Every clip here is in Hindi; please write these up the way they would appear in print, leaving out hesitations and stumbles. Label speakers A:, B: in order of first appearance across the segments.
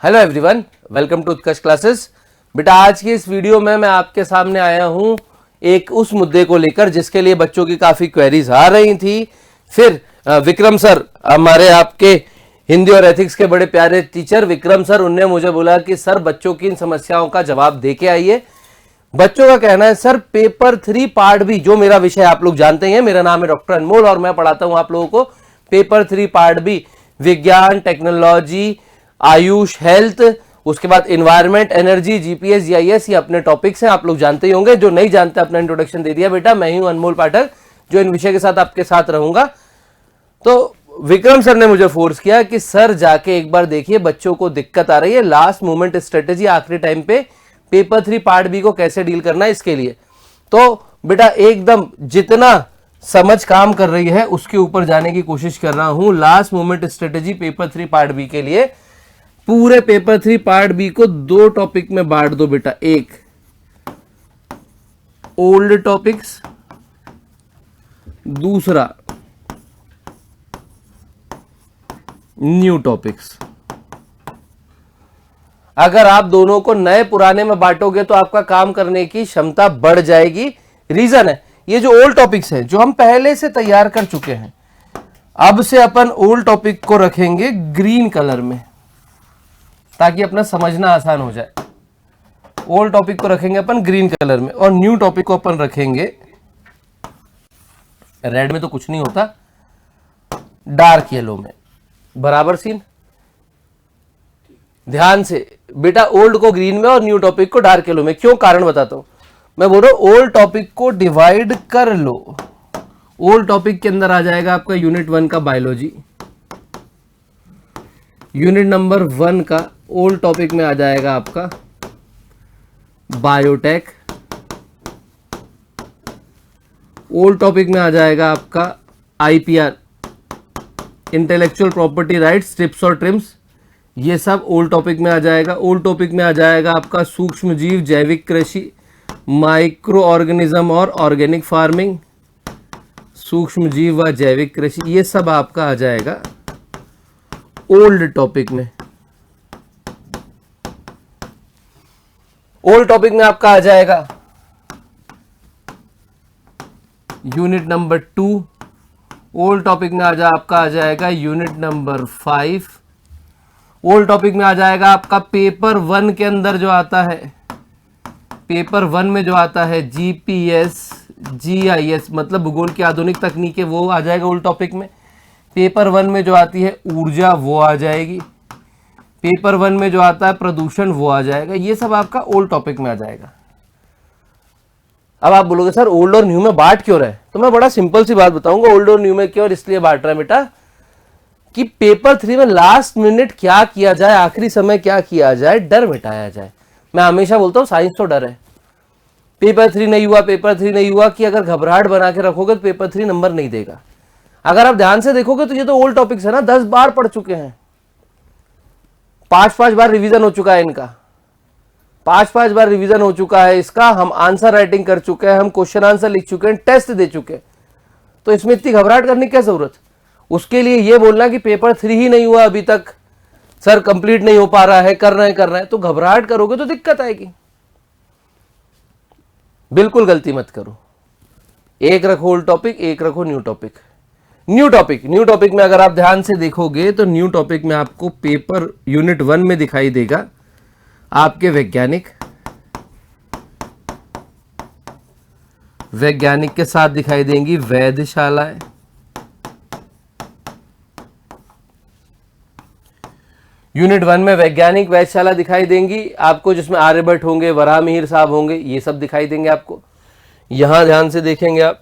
A: Hello everyone, welcome to Utkarsh classes. बेटा आज की इस वीडियो में मैं आपके सामने आया हूं एक उस मुद्दे को लेकर जिसके लिए बच्चों की काफी क्वेरीज आ रही थी। फिर विक्रम सर, हमारे आपके हिंदी और एथिक्स के बड़े प्यारे टीचर विक्रम सर, उनने मुझे बोला कि सर बच्चों की इन समस्याओं का जवाब दे के आइए। बच्चों का कहना है सर पेपर 3 पार्ट बी, जो मेरा विषय आप लोग जानते हैं, मेरा नाम है डॉक्टर अनमोल और मैं पढ़ाता हूं आप लोगों को पेपर 3 पार्ट बी, विज्ञान, टेक्नोलॉजी, आयुष, हेल्थ, उसके बाद इन्वायरमेंट, एनर्जी, जीपीएस, जीआईएस, ये अपने टॉपिक्स हैं, आप लोग जानते ही होंगे। जो नहीं जानते अपना इंट्रोडक्शन दे दिया। बेटा मैं ही हूं अनमोल पाठक, जो इन विषय के साथ आपके साथ रहूंगा। तो विक्रम सर ने मुझे फोर्स किया कि सर जाके एक बार देखिए बच्चों को दिक्कत आ रही है, लास्ट मोमेंट स्ट्रेटेजी, आखिरी टाइम पे पेपर 3 पार्ट बी को कैसे डील करना है इसके लिए। तो बेटा एकदम जितना समझ काम कर रही है उसके ऊपर जाने की कोशिश कर रहा हूं। Last moment strategy paper 3 part B के लिए पूरे पेपर 3 पार्ट बी को 2 टॉपिक में बांट दो बेटा। एक ओल्ड टॉपिक्स, दूसरा न्यू टॉपिक्स। अगर आप दोनों को नए पुराने में बांटोगे तो आपका काम करने की क्षमता बढ़ जाएगी। रीजन है ये जो ओल्ड टॉपिक्स है जो हम पहले से तैयार कर चुके हैं, अब से अपन ओल्ड टॉपिक को रखेंगे ग्रीन कलर में ताकि अपना समझना आसान हो जाए। ओल्ड टॉपिक को रखेंगे अपन ग्रीन कलर में और न्यू टॉपिक को अपन रखेंगे रेड में, तो कुछ नहीं होता, डार्क येलो में। बराबर सीन? ध्यान से बेटा, ओल्ड को ग्रीन में और न्यू टॉपिक को डार्क येलो में। क्यों? कारण बताता हूं। मैं बोल रहा हूं ओल्ड टॉपिक को डिवाइड कर लो। ओल्ड टॉपिक के अंदर आ जाएगा आपका यूनिट 1 का बायोलॉजी, यूनिट नंबर 1 का ओल्ड टॉपिक में आ जाएगा आपका बायोटेक, ओल्ड टॉपिक में आ जाएगा आपका IPR, intellectual property rights, trips और ट्रिम्स, ये सब ओल्ड टॉपिक में आ जाएगा। ओल्ड टॉपिक में आ जाएगा आपका सूक्ष्म जीव, जैविक कृषि, माइक्रो ऑर्गेनिज्म और ऑर्गेनिक फार्मिंग, सूक्ष्म जीव व जैविक कृषि, ये सब आपका आ जाएगा ओल्ड टॉपिक में। ओल्ड टॉपिक में आपका आ जाएगा यूनिट नंबर 2, ओल्ड टॉपिक में आपका आ जाएगा यूनिट नंबर 5, ओल्ड टॉपिक में आ जाएगा आपका पेपर 1 के अंदर जो आता है, पेपर 1 में जो आता है जीपीएस, जीआईएस मतलब भूगोल की आधुनिक तकनीकें, वो आ जाएगा ओल्ड टॉपिक में। पेपर 1 में जो आती है ऊर्जा, वो आ जाएगी। पेपर 1 में जो आता है प्रदूषण, वो आ जाएगा। ये सब आपका ओल्ड टॉपिक में आ जाएगा। अब आप बोलोगे सर ओल्ड और न्यू में बांट क्यों रहे? तो मैं बड़ा सिंपल सी बात बताऊंगा ओल्ड और न्यू में क्यों इसलिए बांट रहा है बेटा कि पेपर 3 में लास्ट मिनट क्या किया जाए, आखिरी समय क्या किया जाए, डर मिटाया जाए। मैं हमेशा बोलता हूं साइंस तो डर है। पेपर 3 नहीं हुआ, पेपर 3 नहीं हुआ कि अगर घबराहट बना के रखोगे तो पेपर 3 नंबर नहीं देगा। अगर आप ध्यान से देखोगे तो ये तो ओल्ड टॉपिक्स है ना, 10 बार पढ़ चुके हैं, 5 बार रिवीजन हो चुका है इनका, 5 बार रिवीजन हो चुका है इसका, हम आंसर राइटिंग कर चुके हैं, हम क्वेश्चन आंसर लिख चुके हैं, टेस्ट दे चुके हैं। तो इसमें इतनी घबराहट करने की क्या जरूरत? उसके लिए ये बोलना कि पेपर 3 ही नहीं हुआ अभी तक, सर कंप्लीट नहीं हो पा रहा है, कर रहे हैं, तो घबराहट करोगे तो दिक्कत आएगी। बिल्कुल गलती मत करो। एक रखो ओल्ड टॉपिक, एक रखो न्यू टॉपिक। न्यू टॉपिक में अगर आप ध्यान से देखोगे तो न्यू टॉपिक में आपको पेपर यूनिट 1 में दिखाई देगा आपके वैज्ञानिक के साथ दिखाई देंगी वेधशालाएं, यूनिट 1 में वैज्ञानिक वेधशाला दिखाई देंगी आपको, जिसमें आर्यभट्ट होंगे, वराहमिहिर साहब होंगे, ये सब दिखाई देंगे आपको। यहां ध्यान से देखेंगे आप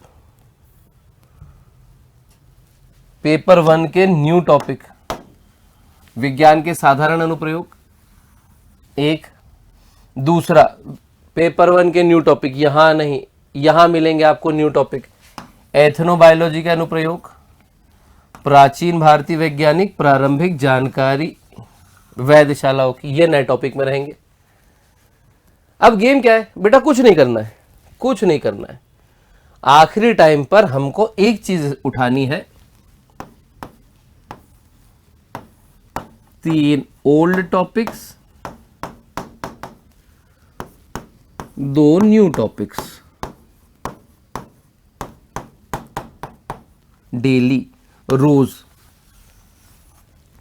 A: पेपर 1 के न्यू टॉपिक, विज्ञान के साधारण अनुप्रयोग, एक। दूसरा पेपर 1 के न्यू टॉपिक, यहां नहीं, यहां मिलेंगे आपको न्यू टॉपिक, एथनोबायोलॉजी के अनुप्रयोग, प्राचीन भारतीय वैज्ञानिक, प्रारंभिक जानकारी वेधशालाओं की, ये नए टॉपिक में रहेंगे। अब गेम क्या है बेटा? कुछ नहीं करना है, कुछ नहीं करना है। आखिरी टाइम पर हमको एक चीज उठानी है, 3 old topics, 2 new topics daily, रोज।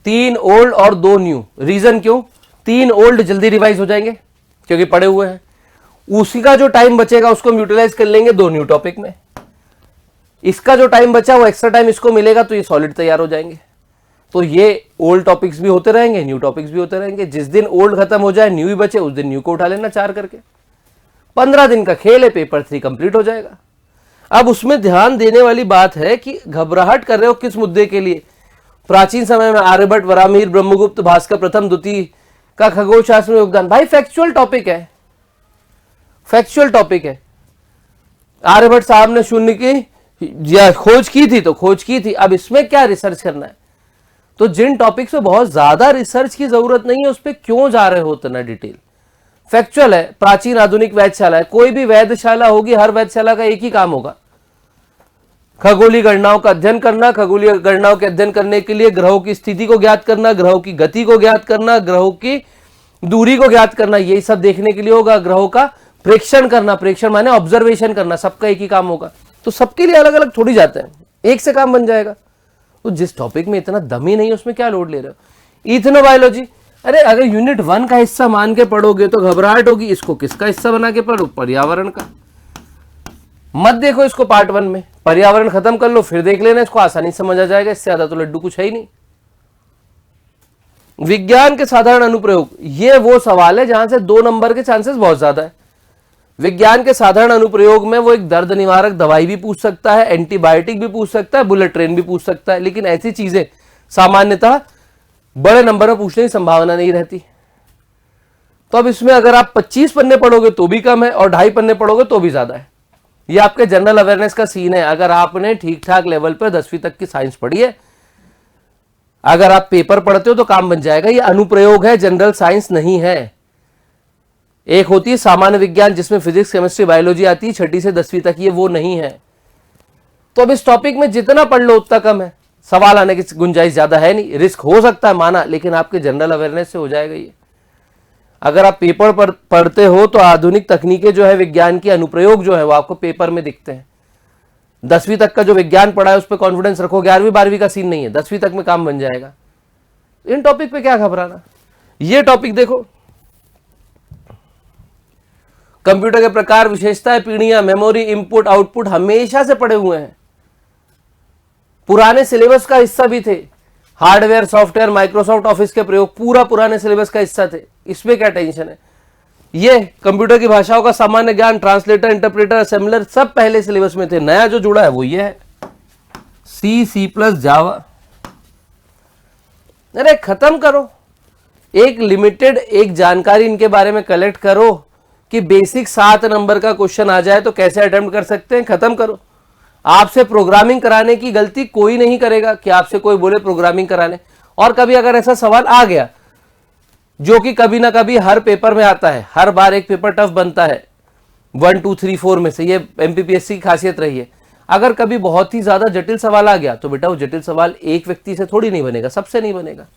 A: 3 ओल्ड और 2 न्यू। रीजन क्यों? 3 ओल्ड जल्दी रिवाइज हो जाएंगे क्योंकि पढ़े हुए हैं, उसी का जो टाइम बचेगा उसको हम यूटिलाइज कर लेंगे 2 न्यू टॉपिक में। इसका जो टाइम बचा वो एक्स्ट्रा टाइम इसको मिलेगा तो ये सॉलिड तैयार हो जाएंगे। तो ये ओल्ड टॉपिक्स भी होते रहेंगे, न्यू टॉपिक्स भी होते रहेंगे। जिस दिन ओल्ड खत्म हो जाए, न्यू ही बचे, उस दिन न्यू को उठा लेना 4 करके। 15 दिन का खेल है, पेपर 3 कंप्लीट हो जाएगा। अब उसमें ध्यान देने वाली बात है कि घबराहट कर रहे हो किस मुद्दे के लिए। प्राचीन समय में आर्यभट्ट, वराहमिहिर, ब्रह्मगुप्त, भास्कर प्रथम द्वितीय का खगोल शास्त्र में योगदान। भाई फैक्चुअल टॉपिक है, फैक्चुअल टॉपिक है। आर्यभट्ट साहब ने शून्य की या खोज की थी तो खोज की थी, अब इसमें क्या रिसर्च करना है। तो जिन टॉपिक्स पे बहुत ज्यादा रिसर्च की जरूरत नहीं है उस पर क्यों जा रहे हो उतना डिटेल। फैक्चुअल है। प्राचीन आधुनिक वैधशाला है, कोई भी वैधशाला होगी, हर वैधशाला का एक ही काम होगा, खगोलीय गणनाओं का अध्ययन करना। खगोलीय गणनाओं के अध्ययन करने के लिए ग्रहों की स्थिति को ज्ञात करना, ग्रहों की गति को ज्ञात करना, ग्रहों की दूरी को ज्ञात करना, यही सब देखने के लिए होगा। ग्रहों का प्रेक्षण करना, प्रेक्षण माने ऑब्जर्वेशन करना, सबका एक ही काम होगा। तो सबके लिए अलग अलग थोड़ी जाते हैं, एक से काम बन जाएगा। तो जिस टॉपिक में इतना दम ही नहीं है उसमें क्या लोड ले रहे हो। इथनोबायोलॉजी, अरे अगर यूनिट 1 का हिस्सा मान के पढ़ोगे तो घबराहट होगी। इसको किसका हिस्सा बना के पढ़ो? पर्यावरण का। मत देखो इसको पार्ट 1 में, पर्यावरण खत्म कर लो फिर देख लेना, इसको आसानी समझ आ जाएगा। इससे ज्यादा तो लड्डू कुछ है ही नहीं। विज्ञान के साधारण अनुप्रयोग, ये वो सवाल है जहां से 2 नंबर के चांसेस बहुत ज्यादा है। विज्ञान के साधारण अनुप्रयोग में वो एक दर्द निवारक दवाई भी पूछ सकता है, एंटीबायोटिक भी पूछ सकता है, बुलेट ट्रेन भी पूछ सकता है, लेकिन ऐसी चीजें सामान्यतः बड़े नंबर में पूछने की संभावना नहीं रहती। तो अब इसमें अगर आप 25 पन्ने पढ़ोगे तो भी कम है और 2.5 पन्ने पढ़ोगे तो भी ज्यादा है। ये आपके जनरल अवेयरनेस का सीन है। अगर आपने ठीक ठाक लेवल पर 10वीं तक की साइंस पढ़ी है, अगर आप पेपर पढ़ते हो तो काम बन जाएगा। ये अनुप्रयोग है, जनरल साइंस नहीं है। एक होती है सामान्य विज्ञान जिसमें फिजिक्स, केमिस्ट्री, बायोलॉजी आती है 6ठी से 10वीं तक, ये वो नहीं है। तो अब इस टॉपिक में जितना पढ़ लो उतना कम है, सवाल आने की गुंजाइश ज्यादा है नहीं। रिस्क हो सकता है माना, लेकिन आपके जनरल अवेयरनेस से हो जाएगा ये। अगर आप पेपर पर पढ़ते हो तो आधुनिक तकनीकें जो है विज्ञान की, अनुप्रयोग जो है वो आपको पेपर में दिखते हैं। 10वीं तक का जो विज्ञान पढ़ा है उस पर कॉन्फिडेंस रखो, 11वीं 12वीं का सीन नहीं है, 10वीं तक में काम बन जाएगा। इन टॉपिक पे क्या घबराना। ये टॉपिक देखो, कंप्यूटर के प्रकार, विशेषताएं, पीढ़ियां, मेमोरी, इनपुट, आउटपुट हमेशा से पढ़े हुए हैं, पुराने सिलेबस का हिस्सा भी थे। हार्डवेयर, सॉफ्टवेयर, माइक्रोसॉफ्ट ऑफिस के प्रयोग पूरा पुराने सिलेबस का हिस्सा थे। इसमें क्या टेंशन है। ये कंप्यूटर की भाषाओं का सामान्य ज्ञान, ट्रांसलेटर, इंटरप्रेटर, असेंबलर सब पहले सिलेबस में थे। नया जो जुड़ा है वो ये है, C++, जावा। अरे खत्म करो, एक लिमिटेड एक जानकारी इनके बारे में कलेक्ट करो कि बेसिक 7 नंबर का क्वेश्चन आ जाए तो कैसे अटेम्प्ट कर सकते हैं, खत्म करो। आपसे प्रोग्रामिंग कराने की गलती कोई नहीं करेगा कि आपसे कोई बोले प्रोग्रामिंग कराने। और कभी अगर ऐसा सवाल आ गया जो कि कभी ना कभी हर पेपर में आता है, हर बार एक पेपर टफ बनता है 1 2 3 4 में से, ये एमपीपीएससी की खासियत रही है। अगर कभी बहुत ही ज्यादा जटिल सवाल आ गया तो बेटा वो जटिल सवाल एक व्यक्ति से थोड़ी नहीं बनेगा, सबसे नहीं बनेगा।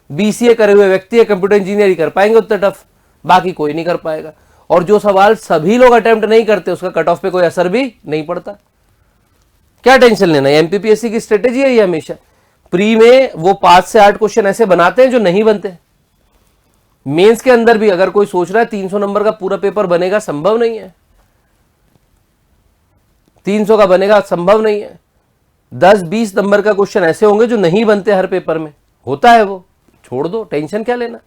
A: बीसीए करे हुए व्यक्ति है, कंप्यूटर इंजीनियरिंग कर पाएंगे उतना टफ, बाकी कोई नहीं कर पाएगा। और जो सवाल सभी लोग अटेम्प्ट नहीं करते उसका कट ऑफ पे कोई असर भी नहीं पड़ता। क्या टेंशन लेना है, एमपीपीएससी की स्ट्रेटेजी है ये। हमेशा प्री में वो 5 से 8 क्वेश्चन ऐसे बनाते हैं जो नहीं बनते। मेंस के अंदर भी अगर कोई सोच रहा है 300 नंबर का पूरा पेपर बनेगा, संभव नहीं है। 300 का बनेगा, संभव नहीं है। 10-20 नंबर का क्वेश्चन ऐसे होंगे जो नहीं बनते हर पेपर में, होता है वो, छोड़ दो, टेंशन क्या लेना।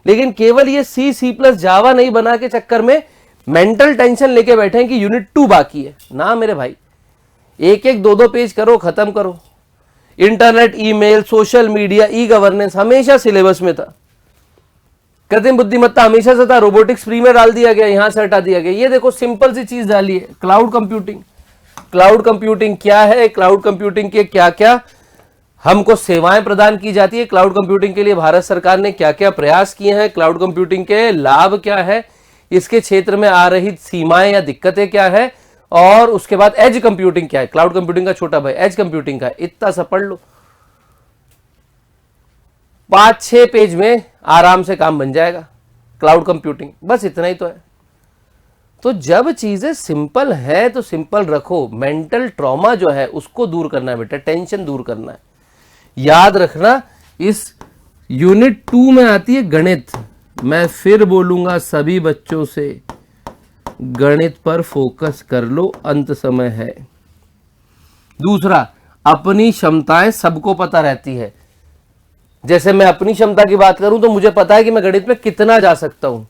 A: लेकिन केवल ये C++ जावा नहीं बना के चक्कर में मेंटल टेंशन लेके बैठे हैं कि यूनिट 2 बाकी है ना। मेरे भाई एक 2 पेज करो, खत्म करो। Internet, email, social media, e governance हमेशा सिलेबस में था। कृत्रिम बुद्धिमत्ता हमेशा से था, रोबोटिक्स प्री में डाल दिया गया, यहां से हटा दिया गया। ये देखो सिंपल सी चीज डाली है, क्लाउड कंप्यूटिंग। क्लाउड कंप्यूटिंग क्या है, क्लाउड कंप्यूटिंग के क्या क्या हमको सेवाएं प्रदान की जाती है, क्लाउड कंप्यूटिंग के लिए भारत सरकार ने क्या क्या प्रयास किए हैं, क्लाउड कंप्यूटिंग के लाभ क्या है, इसके क्षेत्र में आ रही सीमाएं या दिक्कतें क्या है, और उसके बाद एज कंप्यूटिंग क्या है, क्लाउड कंप्यूटिंग का छोटा भाई एज कंप्यूटिंग का है। इतना सा पढ़ लो। 5-6 पेज में आराम से काम बन जाएगा, क्लाउड कंप्यूटिंग, बस इतना ही तो है। तो जब चीजें सिंपल है तो सिंपल रखो। मेंटल ट्रॉमा जो है उसको दूर करना है बेटा, टेंशन दूर करना है। याद रखना, इस यूनिट 2 में आती है गणित। मैं फिर बोलूंगा सभी बच्चों से, गणित पर फोकस कर लो, अंत समय है। दूसरा, अपनी क्षमताएं सबको पता रहती है। जैसे मैं अपनी क्षमता की बात करूं तो मुझे पता है कि मैं गणित में कितना जा सकता हूं।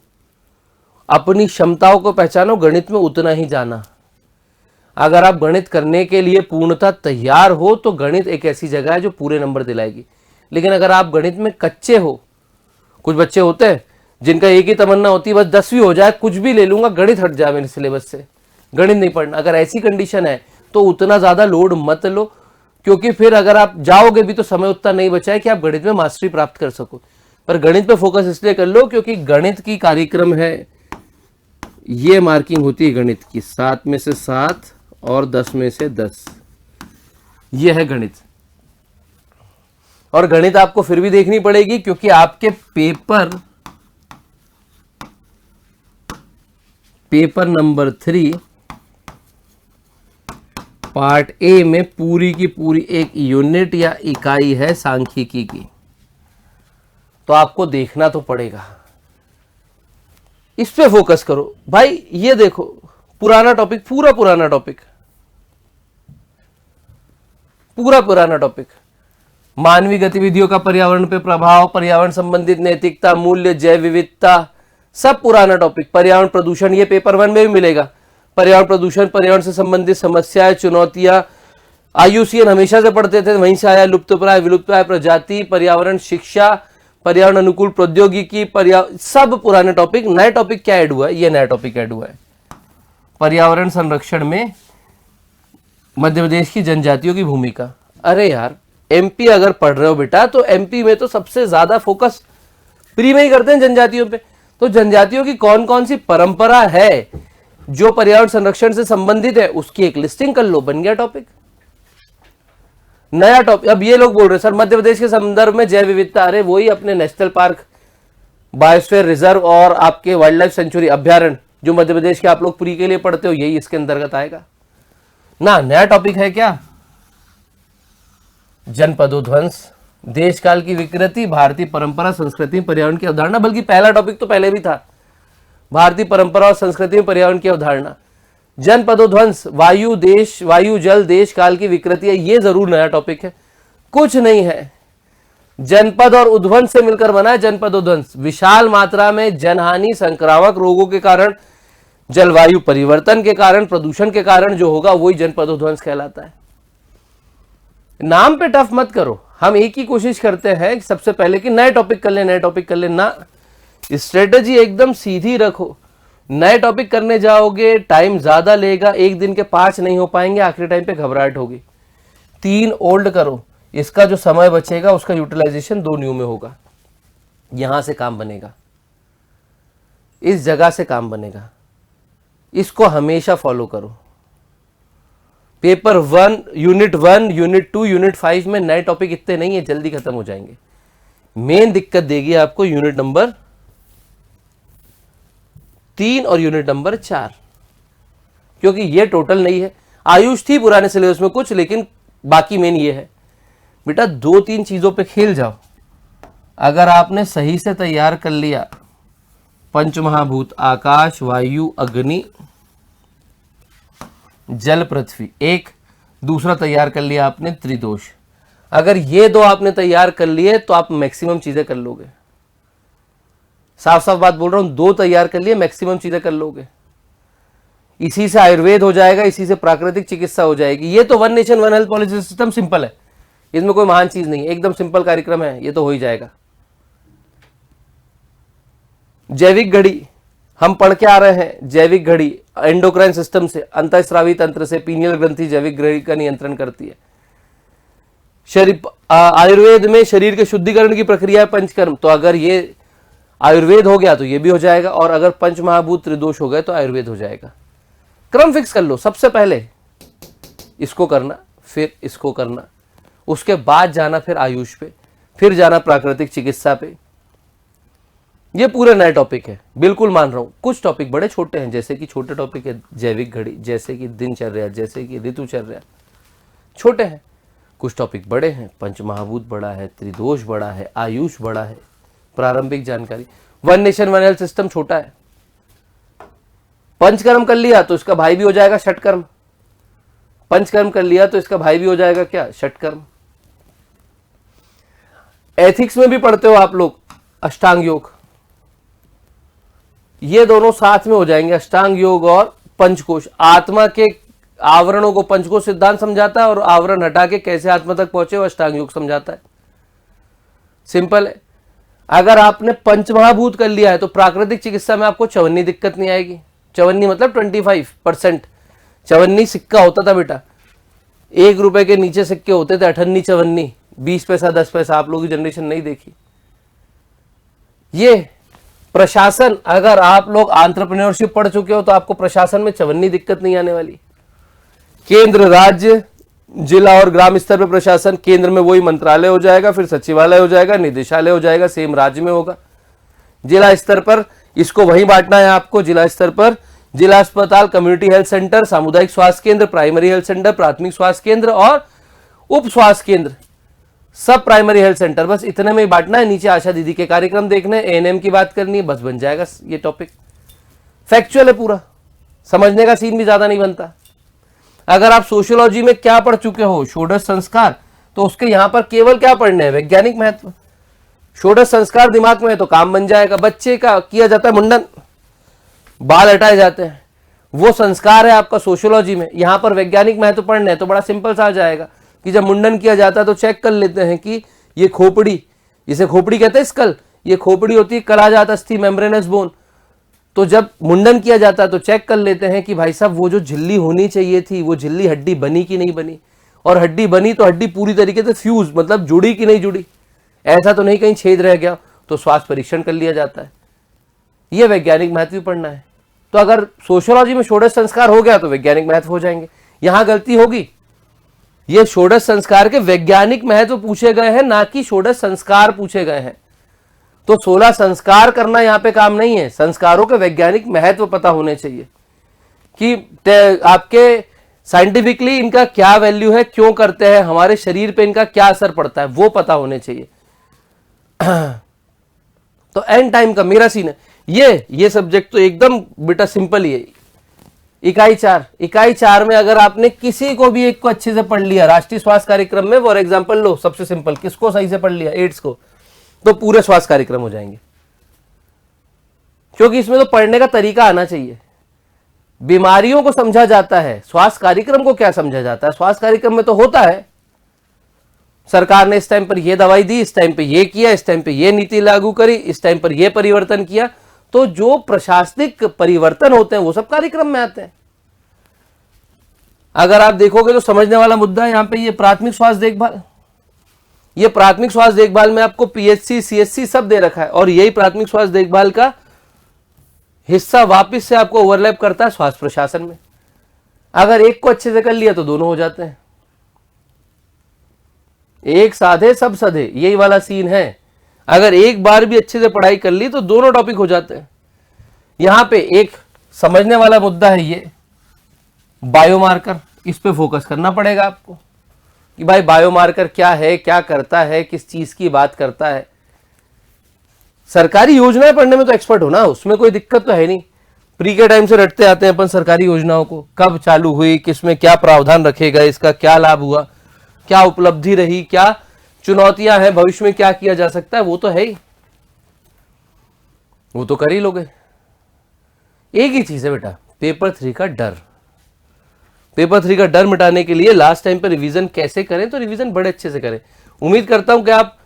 A: अपनी क्षमताओं को पहचानो, गणित में उतना ही जाना। अगर आप गणित करने के लिए पूर्णतः तैयार हो तो गणित एक ऐसी जगह है जो पूरे नंबर दिलाएगी। लेकिन अगर आप गणित में कच्चे हो, कुछ बच्चे होते हैं जिनका एक ही तमन्ना होती है बस 10वीं हो जाए, कुछ भी ले लूंगा, गणित हट जाए मेरे सिलेबस से, गणित नहीं पढ़ना। अगर ऐसी कंडीशन है तो उतना ज्यादा लोड मत लो, क्योंकि फिर अगर आप जाओगे भी तो समय उतना नहीं बचा है कि आप गणित में मास्टरी प्राप्त कर सको। पर गणित पे फोकस इसलिए कर लो क्योंकि गणित की कार्यक्रम है, ये मार्किंग होती है गणित की, 7 में से 7 और 10 में से 10, ये है गणित। और गणित आपको फिर भी देखनी पड़ेगी क्योंकि आपके पेपर नंबर 3 पार्ट ए में पूरी की पूरी एक यूनिट या इकाई है सांख्यिकी की, तो आपको देखना तो पड़ेगा। इस पे फोकस करो भाई। ये देखो पुराना टॉपिक, पूरा पुराना टॉपिक, मानवीय गतिविधियों का पर्यावरण पे प्रभाव, पर्यावरण संबंधित नैतिकता, मूल्य, जैव विविधता, सब पुराना टॉपिक। पर्यावरण प्रदूषण, ये पेपर 1 में भी मिलेगा। पर्यावरण प्रदूषण, पर्यावरण से संबंधित समस्याएं, चुनौतियां, IUCN हमेशा से पढ़ते थे, वहीं से आया। लुप्तप्राय, विलुप्तप्राय प्रजाति, पर्यावरण शिक्षा, पर्यावरण अनुकूल प्रौद्योगिकी, सब पुराने टॉपिक। नया टॉपिक क्या ऐड हुआ है? ये नया टॉपिक ऐड हुआ है, पर्यावरण संरक्षण में मध्य प्रदेश की जनजातियों की भूमिका। अरे यार, MP अगर पढ़ रहे हो बेटा तो MP में तो सबसे ज्यादा फोकस प्री में ही करते हैं जनजातियों पे। तो जनजातियों की कौन कौन सी परंपरा है जो पर्यावरण संरक्षण से संबंधित है, उसकी एक लिस्टिंग कर लो, बन गया टॉपिक, नया टॉपिक। अब ये लोग बोल रहे सर मध्य प्रदेश के संदर्भ में जैव विविधता, अरे वही अपने नेशनल पार्क, बायोस्फीयर रिजर्व और आपके वाइल्ड लाइफ सेंचुरी, अभ्यारण्य, जो मध्य प्रदेश के आप लोग प्री के लिए पढ़ते हो, यही इसके अंतर्गत आएगा ना। नया टॉपिक है क्या? जनपदोध्वंस, देश काल की विकृति, भारतीय परंपरा संस्कृति में पर्यावरण की अवधारणा। बल्कि पहला टॉपिक तो पहले भी था, भारतीय परंपरा और संस्कृति में पर्यावरण की अवधारणा। जनपदोध्वंस, वायु जल देश काल की विकृति है, ये जरूर नया टॉपिक है, कुछ नहीं है। जनपद और उध्वंस से मिलकर बना है जनपदोध्वंस। विशाल मात्रा में जनहानि, संक्रामक रोगों के कारण, जलवायु परिवर्तन के कारण, प्रदूषण के कारण जो होगा वही जनपदोध्वंस कहलाता है। नाम पे टफ मत करो। हम एक ही कोशिश करते हैं कि सबसे पहले कि नए टॉपिक कर ले, ना, स्ट्रेटजी एकदम सीधी रखो। नए टॉपिक करने जाओगे टाइम ज्यादा लेगा, एक दिन के 5 नहीं हो पाएंगे, आखिरी टाइम पे घबराहट होगी। 3 ओल्ड करो, इसका जो समय बचेगा उसका यूटिलाइजेशन 2 न्यू में होगा। यहां से काम बनेगा, इस जगह से काम बनेगा, इसको हमेशा फॉलो करो। पेपर 1, यूनिट 1, यूनिट 2, यूनिट 5 में नए टॉपिक इतने नहीं है, जल्दी खत्म हो जाएंगे। मेन दिक्कत देगी आपको यूनिट नंबर 3 और यूनिट नंबर 4, क्योंकि ये टोटल नहीं है। आयुष थी पुराने सिलेबस में कुछ, लेकिन बाकी मेन ये है। बेटा 2-3 चीजों पे खेल जाओ। अगर आपने सही से तैयार कर लिया पंचमहाभूत, आकाश, वायु, अग्नि, जल, पृथ्वी, एक, दूसरा तैयार कर लिया आपने त्रिदोष। अगर ये 2 आपने तैयार कर लिए तो आप मैक्सिमम चीजें कर लोगे। साफ साफ बात बोल रहा हूं, 2 तैयार कर लिए, मैक्सिमम चीजें कर लोगे। इसी से आयुर्वेद हो जाएगा, इसी से प्राकृतिक चिकित्सा हो जाएगी। ये तो 1 nation 1 health policy system simple है, इसमें कोई महान चीज नहीं है, एकदम सिंपल कार्यक्रम है, ये तो हो ही जाएगा। जैविक घड़ी हम पढ़ के आ रहे हैं। जैविक घड़ी एंडोक्राइन सिस्टम से, अंतःस्रावी तंत्र से, पीनियल ग्रंथि जैविक घड़ी का नियंत्रण करती है। आयुर्वेद में शरीर के शुद्धिकरण की प्रक्रिया है पंचकर्म, तो अगर ये आयुर्वेद हो गया तो ये भी हो जाएगा, और अगर पंचमहाभूत त्रिदोष हो गए तो आयुर्वेद हो जाएगा। क्रम फिक्स कर लो, सबसे पहले इसको करना, फिर इसको करना, उसके बाद जाना फिर आयुष पे। फिर जाना प्राकृतिक चिकित्सा पे। ये पूरे नए टॉपिक है, बिल्कुल मान रहा हूं। कुछ टॉपिक बड़े छोटे हैं, जैसे कि छोटे टॉपिक है जैविक घड़ी, जैसे कि दिनचर्या, जैसे कि ऋतुचर्या, छोटे हैं। कुछ टॉपिक बड़े हैं, पंचमहाभूत बड़ा है, त्रिदोष बड़ा है, आयुष बड़ा है, प्रारंभिक जानकारी। One nation one health system छोटा है। पंचकर्म कर लिया तो इसका भाई भी हो जाएगा षटकर्म, पंचकर्म कर लिया तो इसका भाई भी हो जाएगा क्या, षटकर्म। एथिक्स में भी पढ़ते हो आप लोग अष्टांग योग, ये दोनों साथ में हो जाएंगे, अष्टांग योग और पंचकोश। आत्मा के आवरणों को पंचकोश सिद्धांत समझाता है और आवरण हटा के कैसे आत्मा तक पहुंचे वो अष्टांग योग समझाता है। सिंपल है। अगर आपने पंचमहाभूत कर लिया है तो प्राकृतिक चिकित्सा में आपको चवन्नी दिक्कत नहीं आएगी। चवन्नी मतलब 25%। चवन्नी सिक्का होता था बेटा, 1 रुपए के नीचे सिक्के होते थे, अठन्नी चवन्नी, 20 पैसा 10 पैसा। आप लोगों की जनरेशन नहीं देखी ये। प्रशासन, अगर आप लोग एंटरप्रेन्योरशिप पढ़ चुके हो तो आपको प्रशासन में चवन्नी दिक्कत नहीं आने वाली। केंद्र, राज्य, जिला और ग्राम स्तर पर प्रशासन, केंद्र में वही मंत्रालय हो जाएगा, फिर सचिवालय हो जाएगा, निदेशालय हो जाएगा, सेम राज्य में होगा। जिला स्तर पर इसको वही बांटना है आपको। जिला स्तर पर जिला अस्पताल, कम्युनिटी हेल्थ सेंटर, सामुदायिक स्वास्थ्य केंद्र, प्राइमरी हेल्थ सेंटर, प्राथमिक स्वास्थ्य केंद्र और उप स्वास्थ्य केंद्र, सब प्राइमरी हेल्थ सेंटर, बस इतने में ही बांटना है। नीचे आशा दीदी के कार्यक्रम देखने, एएनएम की बात करनी है, बस बन जाएगा ये टॉपिक। फैक्चुअल है पूरा, समझने का सीन भी ज्यादा नहीं बनता। अगर आप सोशियोलॉजी में क्या पढ़ चुके हो, षोडश संस्कार, तो उसके यहां पर केवल क्या पढ़ने हैं, वैज्ञानिक महत्व। षोडश संस्कार दिमाग में है तो काम बन जाएगा। बच्चे का किया जाता है मुंडन, बाल हटाए जाते हैं, वो संस्कार है आपका सोशियोलॉजी में। यहां पर वैज्ञानिक महत्व पढ़ने हैं तो बड़ा सिंपल सा आ जाएगा कि जब मुंडन किया जाता है तो चेक कर लेते हैं कि ये खोपड़ी, जिसे खोपड़ी कहते हैं स्कल, ये खोपड़ी होती है कलाजात अस्थि मेम्ब्रेनस बोन। तो जब मुंडन किया जाता है तो चेक कर लेते हैं कि भाई साहब वो जो झिल्ली होनी चाहिए थी वो झिल्ली हड्डी बनी कि नहीं बनी, और हड्डी बनी तो हड्डी पूरी तरीके से फ्यूज मतलब जुड़ी कि नहीं जुड़ी, ऐसा तो नहीं कहीं छेद रह गया, तो स्वास्थ्य परीक्षण कर लिया जाता है। ये वैज्ञानिक महत्व पढ़ना है। तो अगर सोशियोलॉजी में षोडश संस्कार हो गया तो वैज्ञानिक महत्व हो जाएंगे। यहां गलती होगी, ये षोडश संस्कार के वैज्ञानिक महत्व पूछे गए हैं, ना कि षोडश संस्कार पूछे गए हैं। तो 16 संस्कार करना यहां पे काम नहीं है, संस्कारों के वैज्ञानिक महत्व पता होने चाहिए कि आपके साइंटिफिकली इनका क्या वैल्यू है, क्यों करते हैं, हमारे शरीर पे इनका क्या असर पड़ता है, वो पता होने चाहिए। तो एंड टाइम का मेरा सीन है ये सब्जेक्ट तो एकदम बेटा सिंपल ही है। इकाई 4 में अगर आपने किसी को भी एक को अच्छे से पढ़ लिया, राष्ट्रीय स्वास्थ्य कार्यक्रम में फॉर एग्जांपल लो, सबसे सिंपल, किसको सही से पढ़ लिया, एड्स को, तो पूरे स्वास्थ्य कार्यक्रम हो जाएंगे। क्योंकि इसमें तो पढ़ने का तरीका आना चाहिए। बीमारियों को समझा जाता है, स्वास्थ्य कार्यक्रम को क्या समझा जाता है। स्वास्थ्य कार्यक्रम में तो होता है सरकार ने इस टाइम पर यह दवाई दी, इस टाइम पे ये किया, इस टाइम पे ये नीति लागू करी, इस टाइम पर यह परिवर्तन किया। तो जो प्रशासनिक परिवर्तन होते हैं वो सब कार्यक्रम में आते हैं। अगर आप देखोगे तो समझने वाला मुद्दा है यहां पे ये प्राथमिक स्वास्थ्य देखभाल। ये प्राथमिक स्वास्थ्य देखभाल में आपको पीएचसी, सीएचसी सब दे रखा है, और यही प्राथमिक स्वास्थ्य देखभाल का हिस्सा वापस से आपको ओवरलैप करता है स्वास्थ्य प्रशासन में। अगर एक को अच्छे से कर लिया तो दोनों हो जाते हैं। एक साधे सब सधे, यही वाला सीन है। अगर एक बार भी अच्छे से पढ़ाई कर ली तो दोनों टॉपिक हो जाते हैं। यहां पे एक समझने वाला मुद्दा है ये बायोमार्कर, इस पे फोकस करना पड़ेगा आपको कि भाई बायोमार्कर क्या है, क्या करता है, किस चीज की बात करता है। सरकारी योजनाएं पढ़ने में तो एक्सपर्ट हो ना, उसमें कोई दिक्कत तो है नहीं। प्री के टाइम से रटते आते हैं अपन सरकारी योजनाओं को, कब चालू हुई, किसमें क्या प्रावधान रखे गए, इसका क्या लाभ हुआ, क्या उपलब्धि रही, क्या चुनौतियां हैं, भविष्य में क्या किया जा सकता है, वो तो है ही, वो तो कर ही लोगे। एक ही चीज है बेटा, पेपर 3 का डर। पेपर 3 का डर मिटाने के लिए लास्ट टाइम पर रिवीजन कैसे करें, तो रिवीजन बड़े अच्छे से करें। उम्मीद करता हूं कि आप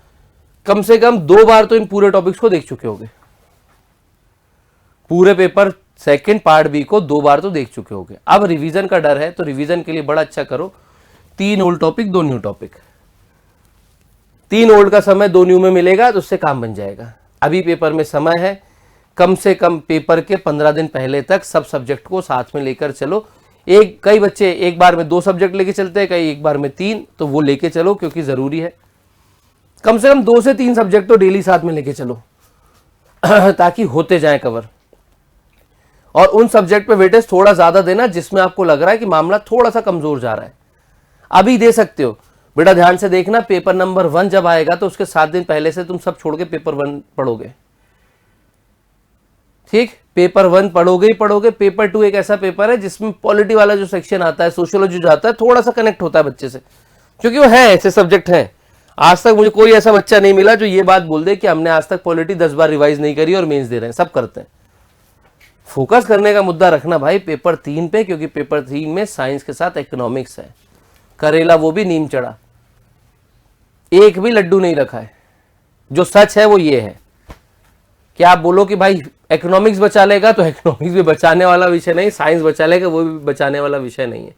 A: कम से कम 2 बार तो इन पूरे टॉपिक्स को देख चुके होंगे। पूरे पेपर सेकंड पार्ट बी को 2 बार तो देख चुके होंगे। अब रिवीजन का डर है तो रिवीजन के लिए बड़ा अच्छा करो। 3 old topic, 2 new topic. 3 old का समय 2 न्यू में मिलेगा तो उससे काम बन जाएगा। अभी पेपर में समय है, कम से कम पेपर के 15 दिन पहले तक सब सब्जेक्ट को साथ में लेकर चलो। कई बच्चे एक बार में 2 सब्जेक्ट लेके चलते हैं, कई एक बार में 3, तो वो लेके चलो क्योंकि जरूरी है। कम से कम 2 से 3 सब्जेक्ट तो डेली साथ में लेके चलो ताकि होते जाए कवर। और उन सब्जेक्ट पे वेटेज थोड़ा ज्यादा देना जिसमें आपको लग रहा है कि मामला थोड़ा सा कमजोर जा रहा है, अभी दे सकते हो। बेटा ध्यान से देखना, पेपर नंबर 1 जब आएगा तो उसके 7 दिन पहले से तुम सब छोड़ के पेपर 1 पढ़ोगे, ठीक। पेपर 1 पढ़ोगे ही पढ़ोगे। पेपर 2 एक ऐसा पेपर है जिसमें पॉलिटी वाला जो सेक्शन आता है, सोशियोलॉजी जो आता है, थोड़ा सा कनेक्ट होता है बच्चे से, क्योंकि वो है ऐसे सब्जेक्ट हैं। आज तक मुझे कोई ऐसा बच्चा नहीं मिला जो ये बात बोल दे कि हमने आज तक पॉलिटी 10 बार रिवाइज नहीं करी और मेंस दे रहे हैं, सब करते हैं। फोकस करने का मुद्दा रखना भाई पेपर 3 पे, क्योंकि पेपर 3 में साइंस के साथ इकोनॉमिक्स है। करेला वो भी नीम चढ़ा, एक भी लड्डू नहीं रखा है। जो सच है वो ये है कि आप बोलो कि भाई इकोनॉमिक्स बचा लेगा, तो इकोनॉमिक्स भी बचाने वाला विषय नहीं, साइंस बचा लेगा वो भी बचाने वाला विषय नहीं है।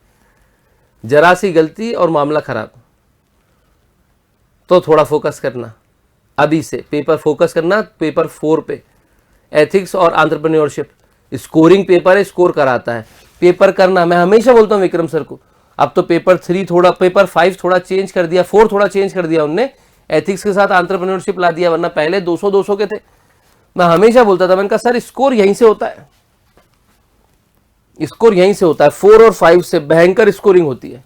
A: जरा सी गलती और मामला खराब। तो थोड़ा फोकस करना अभी से, पेपर फोकस करना पेपर 4 पे, एथिक्स और एंटरप्रेन्योरशिप। स्कोरिंग पेपर है, स्कोर कराता है, पेपर करना। मैं हमेशा बोलता हूँ विक्रम सर को, अब तो पेपर 3 थोड़ा, पेपर 5 थोड़ा चेंज कर दिया, 4 थोड़ा चेंज कर दिया उनने, एथिक्स के साथ एंटरप्रेन्योरशिप ला दिया, वरना पहले 200 के थे। मैं हमेशा बोलता था, मैंने कहा सर स्कोर यहीं से होता है, स्कोर यहीं से होता है, 4 और 5 से भयंकर स्कोरिंग होती है।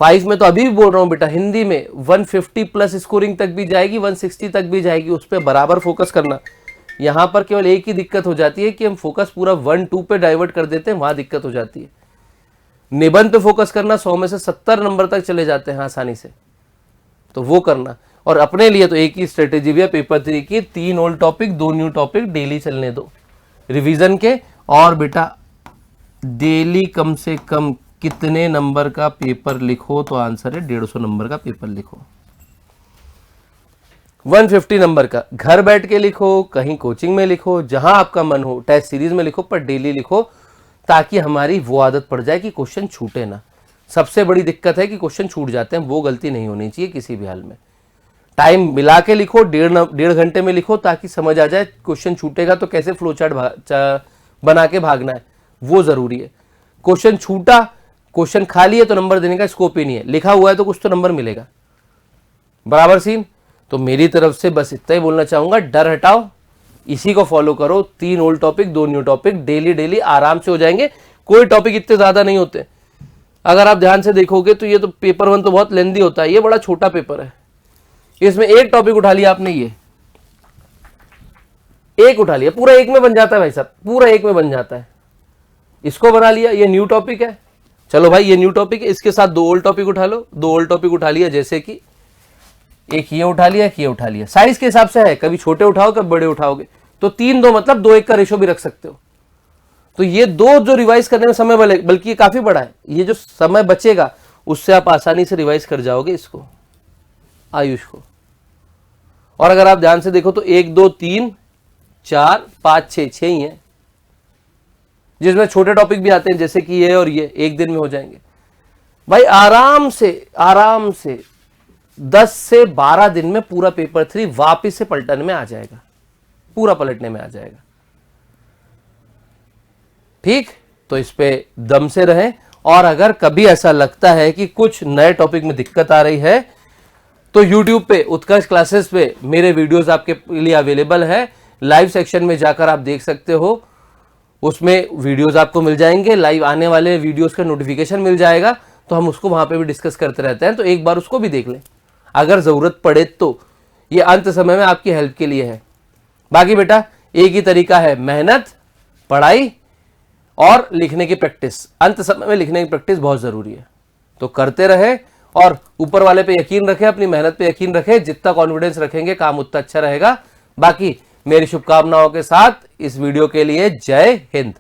A: 5 में तो अभी भी बोल रहा हूं बेटा, हिंदी में 150 प्लस स्कोरिंग तक भी जाएगी, 160 तक भी जाएगी, उस पर बराबर फोकस करना। यहां पर केवल एक ही दिक्कत हो जाती है कि हम फोकस पूरा 1-2 पे डाइवर्ट कर देते हैं, वहां दिक्कत हो जाती है। निबंध पे फोकस करना, 100 में से 70 नंबर तक चले जाते हैं आसानी से, तो वो करना। और अपने लिए तो एक ही स्ट्रेटेजी भी है पेपर 3 की, 3 old topic 2 new topic daily चलने दो रिवीजन के। और बेटा डेली कम से कम कितने नंबर का पेपर लिखो, तो आंसर है 150 नंबर का पेपर लिखो। 150 नंबर का घर बैठ के लिखो, कहीं कोचिंग में लिखो, जहां आपका मन हो, टेस्ट सीरीज में लिखो, पर डेली लिखो, ताकि हमारी वो आदत पड़ जाए कि क्वेश्चन छूटे ना। सबसे बड़ी दिक्कत है कि क्वेश्चन छूट जाते हैं, वो गलती नहीं होनी चाहिए किसी भी हाल में। टाइम मिला के लिखो, 1.5 घंटे में लिखो, ताकि समझ आ जाए क्वेश्चन छूटेगा तो कैसे फ्लो चार्ट बना के भागना है, वो जरूरी है। क्वेश्चन छूटा, क्वेश्चन खाली है तो नंबर देने का स्कोप ही नहीं है, लिखा हुआ है तो कुछ तो नंबर मिलेगा, बराबर सीन। तो मेरी तरफ से बस इतना ही बोलना चाहूंगा, डर हटाओ, इसी को फॉलो करो। 3 old topic 2 new topic daily आराम से हो जाएंगे। कोई टॉपिक इतने ज्यादा नहीं होते, अगर आप ध्यान से देखोगे तो ये तो पेपर 1 तो बहुत लेंदी होता है, ये बड़ा छोटा पेपर है। इसमें एक टॉपिक उठा लिया आपने, ये एक उठा लिया, पूरा एक में बन जाता है भाई साहब, पूरा एक में बन जाता है। इसको बना लिया, ये न्यू टॉपिक है, चलो भाई ये न्यू टॉपिक है, इसके साथ 2 ओल्ड टॉपिक उठा लो, 2 ओल्ड टॉपिक उठा लिया, जैसे कि एक ये उठा लिया, एक ये उठा लिया। साइज के हिसाब से है, कभी छोटे उठाओ कभी बड़े उठाओगे, तो 3-2 मतलब 2-1 का रेशो भी रख सकते हो। तो ये 2 जो रिवाइज करने में समय बल्कि ये काफी बड़ा है, ये जो समय बचेगा उससे आप आसानी से रिवाइज कर जाओगे इसको, आयुष को। और अगर आप ध्यान से देखो तो 1 2 3 4 5 6 ही है, जिसमें छोटे टॉपिक भी आते हैं जैसे कि ये और ये, एक दिन में हो जाएंगे भाई। आराम से 10 से 12 दिन में पूरा पेपर 3 वापिस से पलटने में आ जाएगा, पूरा पलटने में आ जाएगा, ठीक। तो इस पे दम से रहें। और अगर कभी ऐसा लगता है कि कुछ नए टॉपिक में दिक्कत आ रही है, तो YouTube पे उत्कर्ष क्लासेस पे मेरे वीडियोस आपके लिए अवेलेबल है, लाइव सेक्शन में जाकर आप देख सकते हो, उसमें वीडियोस आपको मिल जाएंगे, लाइव आने वाले वीडियोस का नोटिफिकेशन मिल जाएगा, तो हम उसको वहां पे भी डिस्कस करते रहते हैं, तो एक बार उसको भी देख लें अगर जरूरत पड़े तो। ये अंत समय में आपकी हेल्प के लिए है। बाकी बेटा एक ही तरीका है, मेहनत, पढ़ाई और लिखने की प्रैक्टिस। अंत समय में लिखने की प्रैक्टिस बहुत जरूरी है, तो करते रहे और ऊपर वाले पे यकीन रखें, अपनी मेहनत पे यकीन रखें। जितना कॉन्फिडेंस रखेंगे काम उतना अच्छा रहेगा। बाकी मेरी शुभकामनाओं के साथ इस वीडियो के लिए जय हिंद।